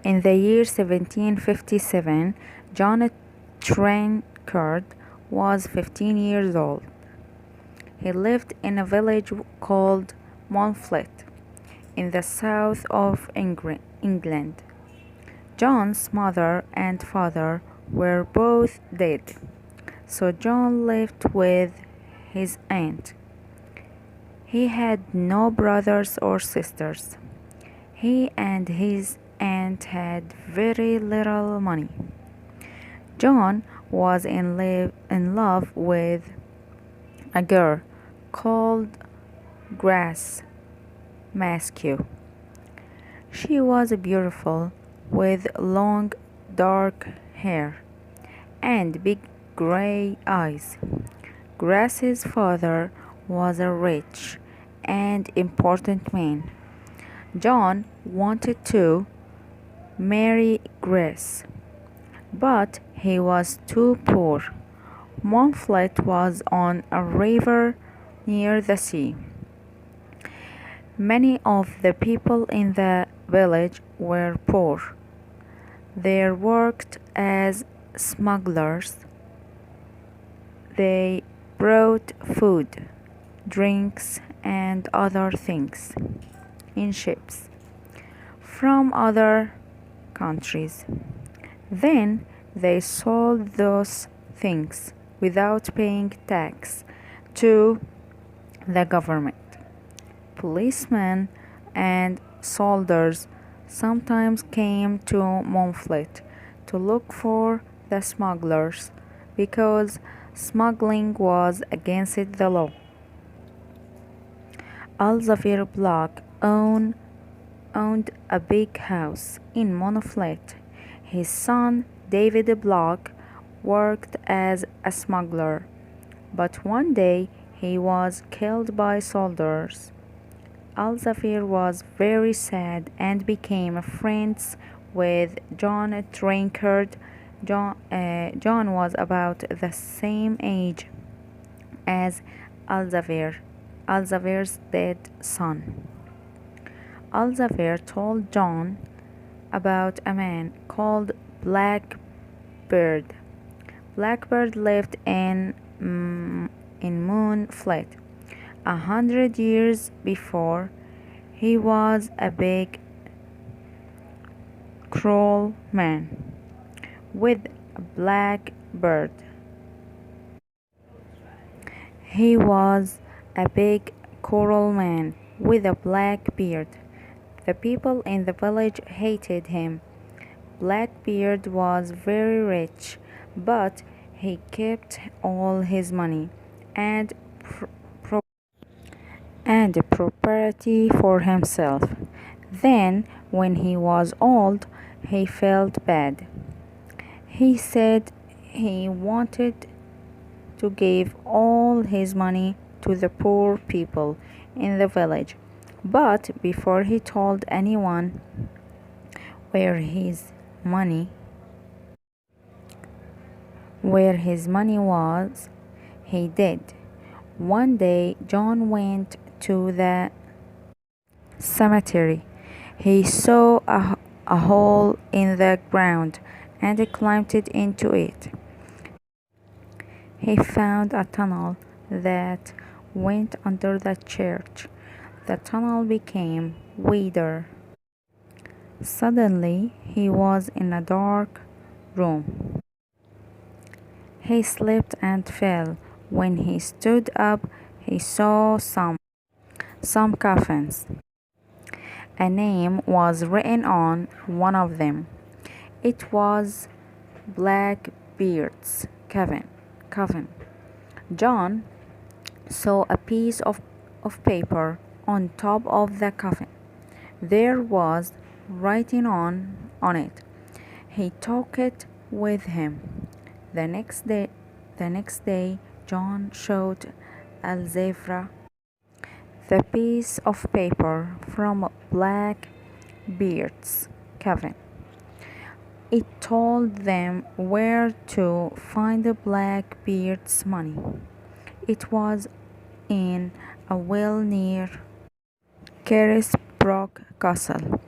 In the year 1757, John Trenchard was 15 years old. He lived in a village called Moonfleet in the south of England. John's mother and father were both dead, so John lived with his aunt. He had no brothers or sisters. He and his aunt had very little money. John was in love with a girl called Grace Maskew. She was beautiful with long dark hair and big gray eyes. Grace's father was a rich and important man. John wanted to marry Grace, but he was too poor. Moonfleet was on a river near the sea. Many of the people in the village were poor. They worked as smugglers. They brought food, drinks, and other things in ships from other countries. Then they sold those things without paying tax to the government. Policemen and soldiers sometimes came to Moonfleet to look for the smugglers because smuggling was against the law. Elzevir Block owned a big house in Moonfleet. His son David Block worked as a smuggler, but one day he was killed by soldiers. Elzevir was very sad and became friends with John Trenchard. John was about the same age as Elzevir's dead son. Elzevir told John about a man called Blackbird. Blackbird lived in Moonfleet 100 years before. He was a big, cruel man with a black beard. He was a big, cruel man with a black beard. The people in the village hated him. Blackbeard was very rich, but he kept all his money and property for himself. Then, when he was old, he felt bad. He said he wanted to give all his money to the poor people in the village. But before he told anyone where his money was, he did. One day John went to the cemetery. He saw a hole in the ground and climbed into it. He found a tunnel that went under the church. The tunnel became wider. Suddenly he was in a dark room. He slipped and fell. When he stood up, he saw some coffins. A name was written on one of them. It was Blackbeard's coffin. John saw a piece of paper on top of the coffin. There was writing on it. He took it with him. The next day, John showed Elzevir the piece of paper from Blackbeard's coffin. It told them where to find Blackbeard's money. It was in a well near Carisbrooke Castle.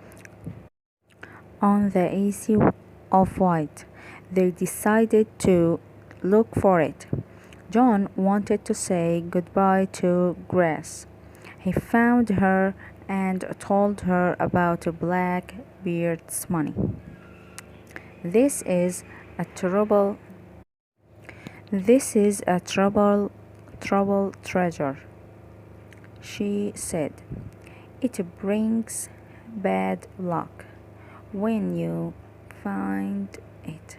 on the issue of white. They decided to look for it. John wanted to say goodbye to Grace. He found her and told her about Blackbeard's money. This is a terrible this is a trouble treasure, she said. It brings bad luck when you find it.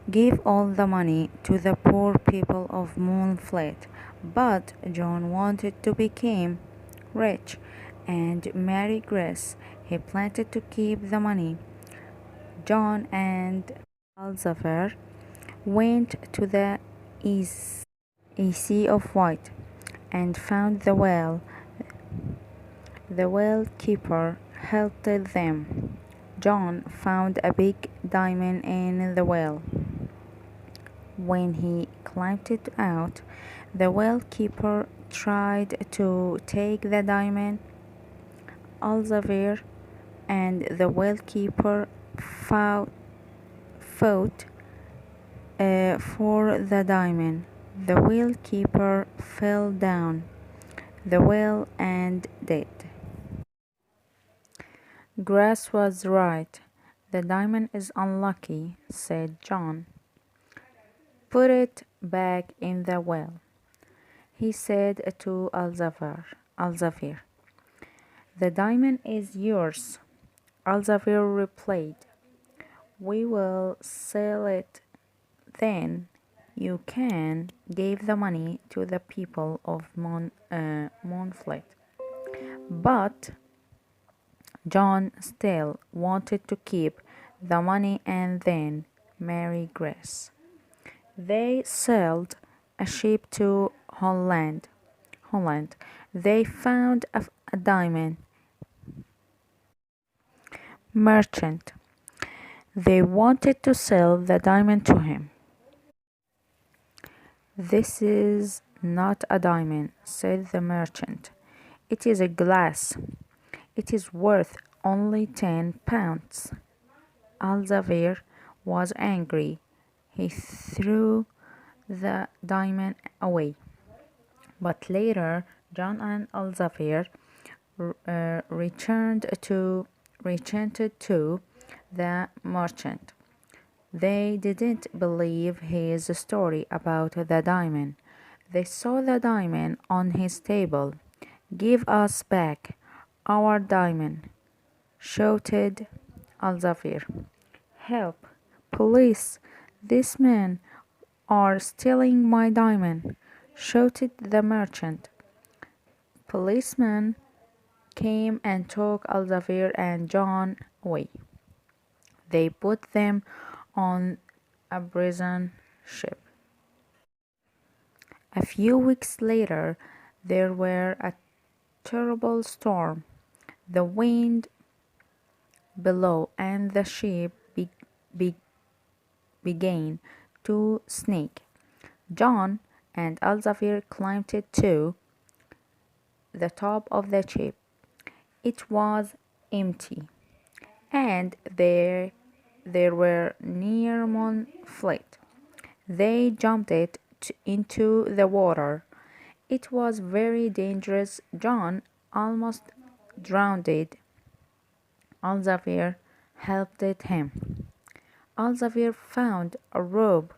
Give all the money to the poor people of Moonfleet. But John wanted to become rich and marry Grace. He planned to keep the money. John and Alzaver went to the Sea of White and found the well. The well keeper helped them. John found a big diamond in the well. When he climbed it out, the well keeper tried to take the diamond. Alzaver and the well keeper fought for the diamond. The well keeper fell down the well and died. Grace was right. The diamond is unlucky, said John. Put it back in the well, he said to Alzaver. The diamond is yours. Alzaver replied, we will sell it, then you can give the money to the people of Moonfleet. But John still wanted to keep the money and then marry Grace. They sailed a ship to Holland. They found a diamond merchant. They wanted to sell the diamond to him. This is not a diamond, said the merchant. It is a glass. It is worth only 10 pounds. Alzaver was angry. He threw the diamond away. But later, John and Alzaver returned to the merchant. They didn't believe his story about the diamond. They saw the diamond on his table. Give us back our diamond, shouted Alzaver. Help! Police! These men are stealing my diamond, shouted the merchant. Policemen came and took Alzaver and John away. They put them on a prison ship. A few weeks later, there were a terrible storm. The wind blew and the ship began to sink. John and Alzaver climbed to the top of the ship. It was empty, and they were near Moonfleet. They jumped into the water. It was very dangerous. John almost drowned. Alzaver helped him. Alzaver found a rope,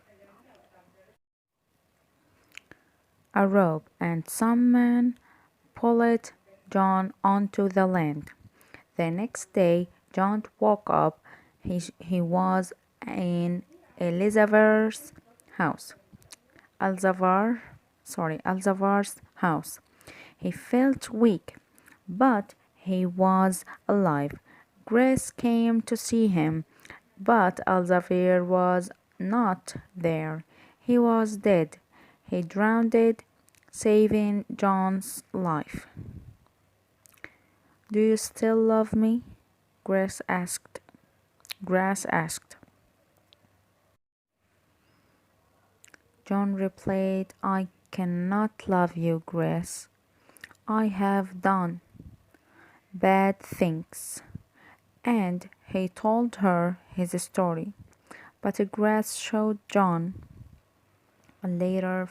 and some men pulled John onto the land. The next day, John woke up. He was in Elizabeth's house. Alzavar's house. He felt weak, but he was alive. Grace came to see him, but Alzaver was not there. He was dead. He drowned, saving John's life. Do you still love me? Grace asked. John replied, I cannot love you, Grace. I have done bad things, and he told her his story. But Grace showed John a letter